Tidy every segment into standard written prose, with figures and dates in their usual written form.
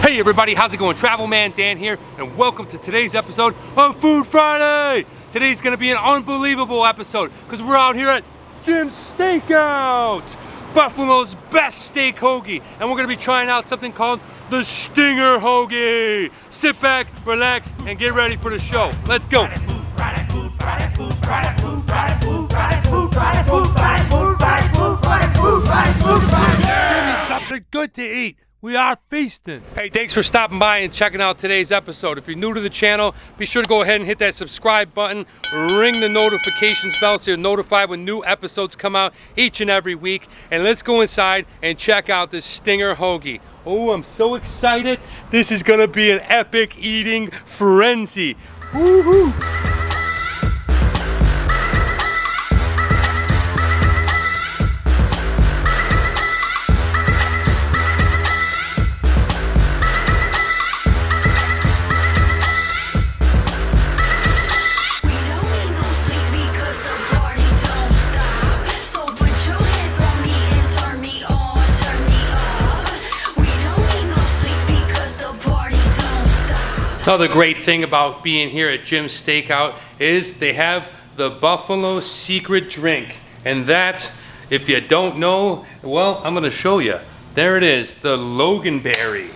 Hey everybody, how's it going? Travel Man Dan here, and welcome to today's episode of Food Friday. Today's gonna be an unbelievable episode because we're out here at Jim's Steakout, Buffalo's best steak hoagie, and we're gonna be trying out something called the Stinger Hoagie. Sit back, relax, and get ready for the show. Let's go. Give me something good to eat. We are feasting. Hey, thanks for stopping by and checking out today's episode. If you're new to the channel, be sure to go ahead and hit that subscribe button, ring the notifications bell so you're notified when new episodes come out each and every week. And let's go inside and check out this Stinger Hoagie. Oh, I'm so excited. This is gonna be an epic eating frenzy. Woohoo! Another great thing about being here at Jim's Steakout is they have the Buffalo secret drink. And that, if you don't know, well, I'm gonna show you. There it is, the Loganberry.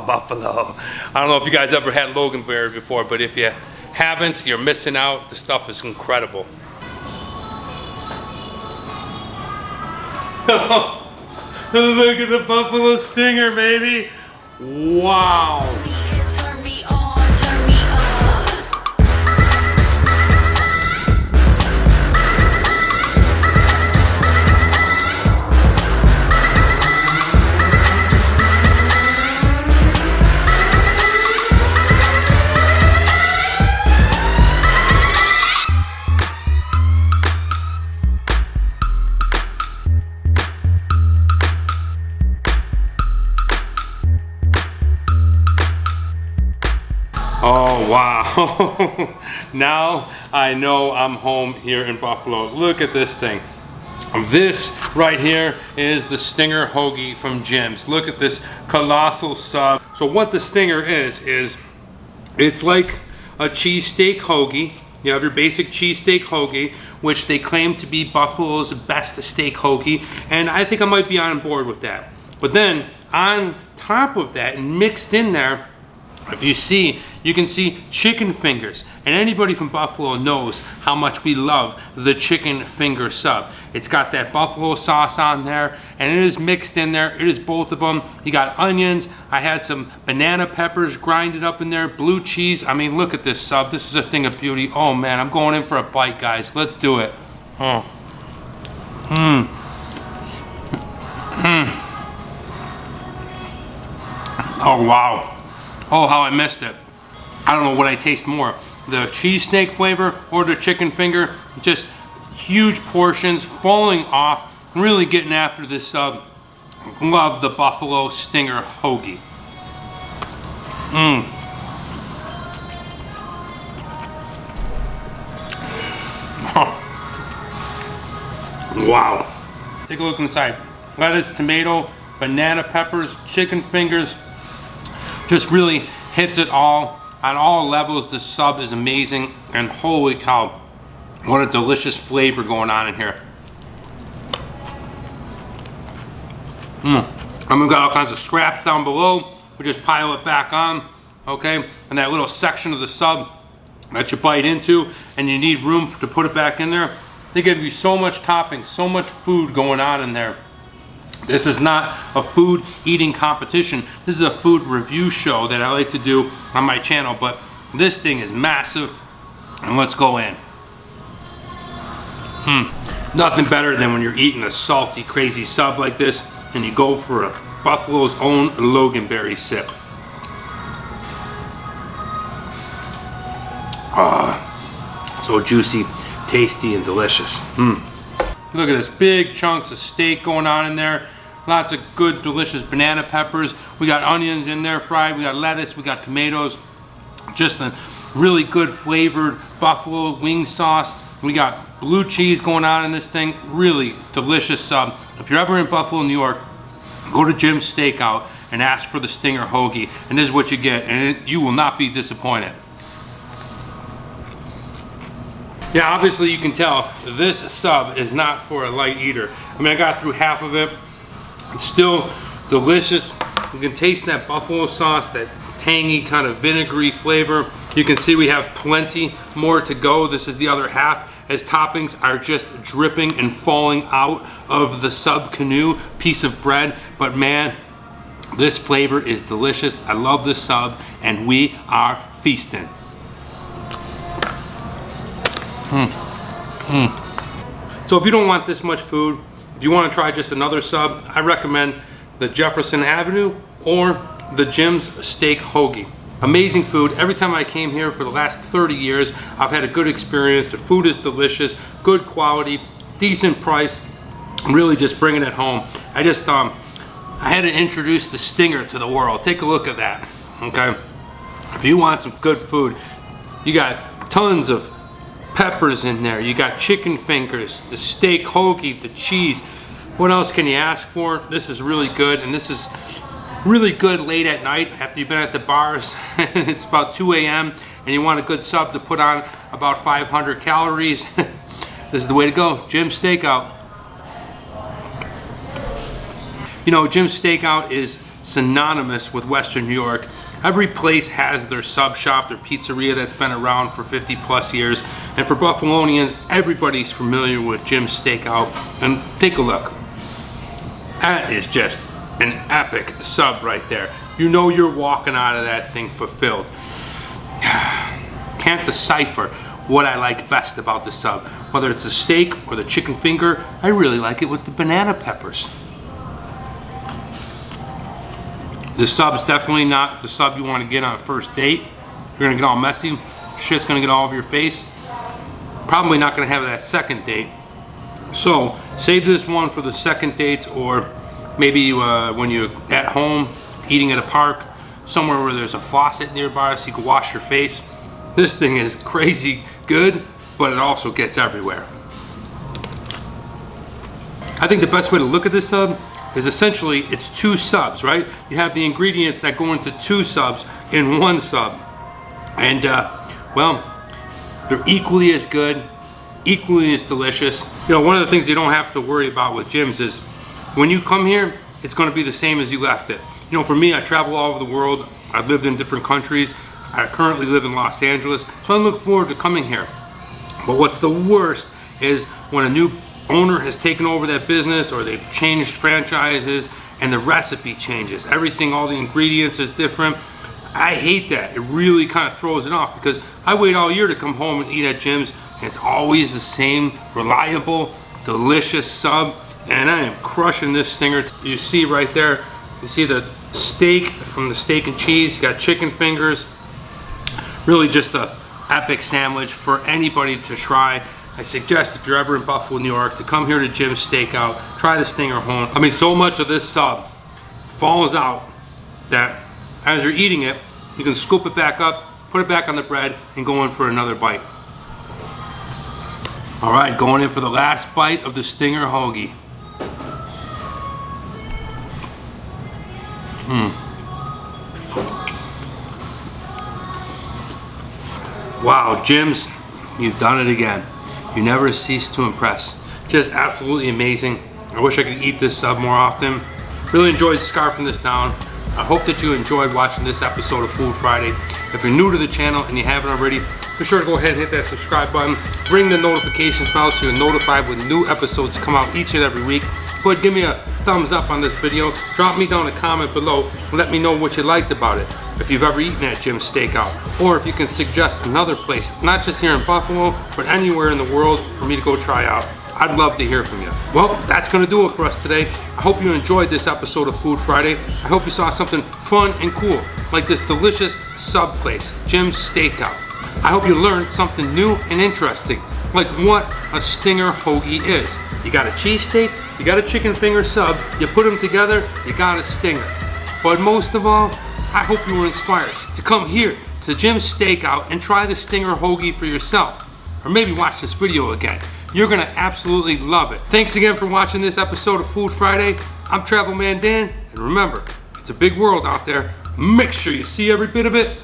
Buffalo. I don't know if you guys ever had Loganberry before, but if you haven't, you're missing out. The stuff is incredible. Look at the Buffalo Stinger, baby. Wow. Oh wow, now I know I'm home here in Buffalo. Look at this thing. This right here is the Stinger Hoagie from Jim's. Look at this colossal sub. So what the Stinger is it's like a cheesesteak hoagie. You have your basic cheesesteak hoagie, which they claim to be Buffalo's best steak hoagie, and I think I might be on board with that. But then on top of that, and mixed in there, if you see, you can see chicken fingers. And anybody from Buffalo knows how much we love the chicken finger sub. It's got that buffalo sauce on there, and it is mixed in there. It is both of them. You got onions. I had some banana peppers grinded up in there, blue cheese. I mean, look at this sub. This is a thing of beauty. Oh man, I'm going in for a bite, guys. Let's do it. Oh. Oh wow. Oh, how I missed it. I don't know what I taste more, the cheesesteak flavor or the chicken finger. Just huge portions falling off, really getting after this sub. Love the Buffalo Stinger Hoagie. Wow. Take a look inside. Lettuce, tomato, banana peppers, chicken fingers. Just really hits it all on all levels. The sub is amazing, and holy cow, what a delicious flavor going on in here. And we've got all kinds of scraps down below. We just pile it back on, okay? And that little section of the sub that you bite into, and you need room to put it back in there. They give you so much topping, so much food going on in there. This is not a food eating competition. This is a food review show that I like to do on my channel, but this thing is massive, and let's go in. Nothing better than when you're eating a salty, crazy sub like this, and you go for a Buffalo's own Loganberry sip. So juicy, tasty, and delicious. Look at this, big chunks of steak going on in there. Lots of good, delicious banana peppers. We got onions in there fried. We got lettuce. We got tomatoes. Just a really good flavored buffalo wing sauce. We got blue cheese going on in this thing. Really delicious sub. If you're ever in Buffalo, New York, go to Jim's Steakout and ask for the Stinger Hoagie, and this is what you get, and you will not be disappointed. Yeah, obviously you can tell this sub is not for a light eater. I mean, I got through half of it. It's still delicious. You can taste that buffalo sauce, that tangy kind of vinegary flavor. You can see we have plenty more to go. This is the other half, as toppings are just dripping and falling out of the sub canoe piece of bread. But man, this flavor is delicious. I love this sub, and we are feasting. So if you don't want this much food, if you want to try just another sub, I recommend the Jefferson Avenue or the Jim's Steak Hoagie. Amazing food. Every time I came here for the last 30 years, I've had a good experience. The food is delicious, good quality, decent price. I'm really just bringing it home. I had to introduce the Stinger to the world. Take a look at that, okay? If you want some good food, you got tons of peppers in there. You got chicken fingers, the steak hoagie, the cheese. What else can you ask for? This is really good, and this is really good late at night after you've been at the bars. It's about 2 a.m. and you want a good sub to put on about 500 calories. This is the way to go. Jim's Steakout. You know, Jim's Steakout is synonymous with Western New York. Every place has their sub shop, their pizzeria that's been around for 50 plus years. And for Buffalonians, everybody's familiar with Jim's Steakout. And take a look. That is just an epic sub right there. You know you're walking out of that thing fulfilled. Can't decipher what I like best about the sub. Whether it's the steak or the chicken finger, I really like it with the banana peppers. This sub's definitely not the sub you want to get on a first date. You're gonna get all messy, shit's gonna get all over your face. Probably not gonna have that second date. So save this one for the second dates, or maybe when you're at home, eating at a park, somewhere where there's a faucet nearby so you can wash your face. This thing is crazy good, but it also gets everywhere. I think the best way to look at this sub is essentially it's two subs, right? You have the ingredients that go into two subs in one sub. And well, they're equally as good, equally as delicious. You know, one of the things you don't have to worry about with Jim's is when you come here, it's gonna be the same as you left it. You know, for me, I travel all over the world. I've lived in different countries. I currently live in Los Angeles, so I look forward to coming here. But what's the worst is when a new owner has taken over that business, or they've changed franchises and the recipe changes. Everything, all the ingredients is different. I hate that. It really kind of throws it off, because I wait all year to come home and eat at Jim's, and it's always the same reliable, delicious sub, and I am crushing this Stinger. You see right there, you see the steak from the steak and cheese. You got chicken fingers. Really just a epic sandwich for anybody to try. I suggest if you're ever in Buffalo, New York, to come here to Jim's Steakout, try the Stinger home. I mean, so much of this sub falls out that as you're eating it, you can scoop it back up, put it back on the bread, and go in for another bite. All right, going in for the last bite of the Stinger Hoagie. Wow, Jim's, you've done it again. You never cease to impress. Just absolutely amazing. I wish I could eat this sub more often. Really enjoyed scarfing this down. I hope that you enjoyed watching this episode of Food Friday. If you're new to the channel and you haven't already, be sure to go ahead and hit that subscribe button. Ring the notification bell so you're notified when new episodes come out each and every week. Go ahead, give me a thumbs up on this video. Drop me down a comment below and let me know what you liked about it. If you've ever eaten at Jim's Steakout, or if you can suggest another place, not just here in Buffalo, but anywhere in the world for me to go try out. I'd love to hear from you. Well, that's gonna do it for us today. I hope you enjoyed this episode of Food Friday. I hope you saw something fun and cool, like this delicious sub place, Jim's Steakout. I hope you learned something new and interesting, like what a Stinger Hoagie is. You got a cheesesteak, you got a chicken finger sub, you put them together, you got a Stinger. But most of all, I hope you were inspired to come here to Jim's Stakeout and try the Stinger Hoagie for yourself. Or maybe watch this video again. You're gonna absolutely love it. Thanks again for watching this episode of Food Friday. I'm Travel Man Dan, and remember, it's a big world out there. Make sure you see every bit of it